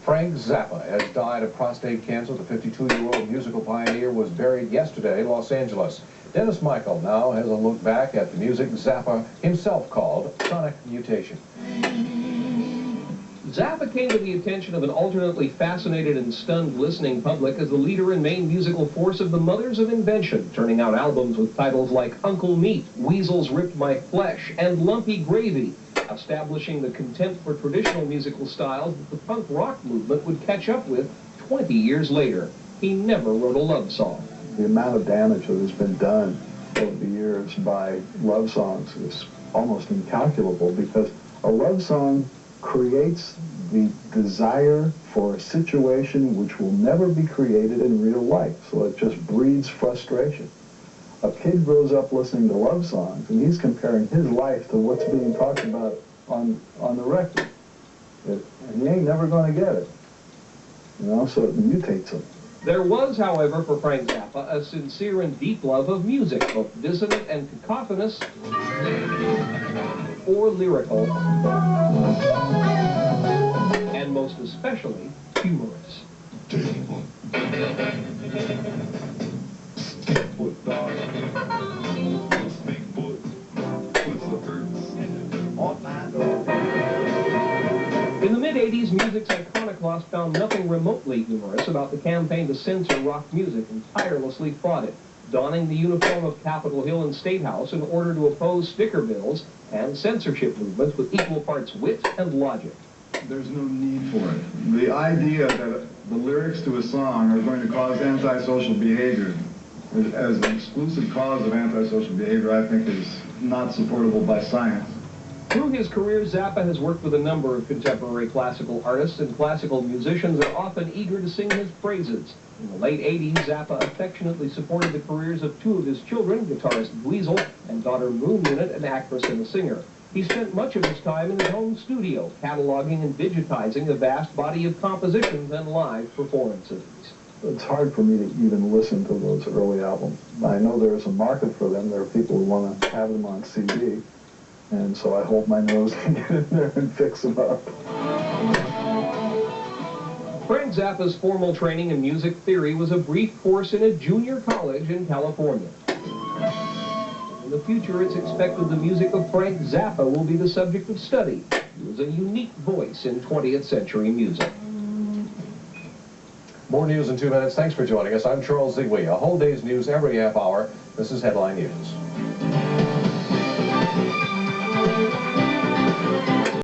Frank Zappa has died of prostate cancer. The 52-year-old musical pioneer was buried yesterday in Los Angeles. Dennis Michael now has a look back at the music Zappa himself called sonic mutation. Zappa came to the attention of an alternately fascinated and stunned listening public as the leader and main musical force of the Mothers of Invention, turning out albums with titles like Uncle Meat, Weasels Ripped My Flesh, and Lumpy Gravy, establishing the contempt for traditional musical styles that the punk rock movement would catch up with 20 years later. He never wrote a love song. The amount of damage that has been done over the years by love songs is almost incalculable, because a love song creates the desire for a situation which will never be created in real life, so it just breeds frustration. A kid grows up listening to love songs, and he's comparing his life to what's being talked about on the record. And he ain't never going to get it. You know, so it mutates him. There was, however, for Frank Zappa, a sincere and deep love of music, both dissonant and cacophonous, or lyrical, and most especially humorous. In the mid-'80s, music's iconoclast found nothing remotely humorous about the campaign to censor rock music and tirelessly fought it, donning the uniform of Capitol Hill and State House in order to oppose sticker bills and censorship movements with equal parts wit and logic. There's no need for it. The idea that the lyrics to a song are going to cause antisocial behavior as an exclusive cause of antisocial behavior, I think, is not supportable by science. Through his career, Zappa has worked with a number of contemporary classical artists and classical musicians are often eager to sing his praises. In the late 80s, Zappa affectionately supported the careers of two of his children, guitarist Dweezil and daughter Moon Unit, an actress and a singer. He spent much of his time in his home studio, cataloging and digitizing a vast body of compositions and live performances. It's hard for me to even listen to those early albums. I know there's a market for them. There are people who want to have them on CD. And so I hold my nose and get in there and fix them up. Frank Zappa's formal training in music theory was a brief course in a junior college in California. In the future, it's expected the music of Frank Zappa will be the subject of study. He was a unique voice in 20th century music. More news in 2 minutes. Thanks for joining us. I'm Charles Zigwe. A whole day's news every half hour. This is Headline News.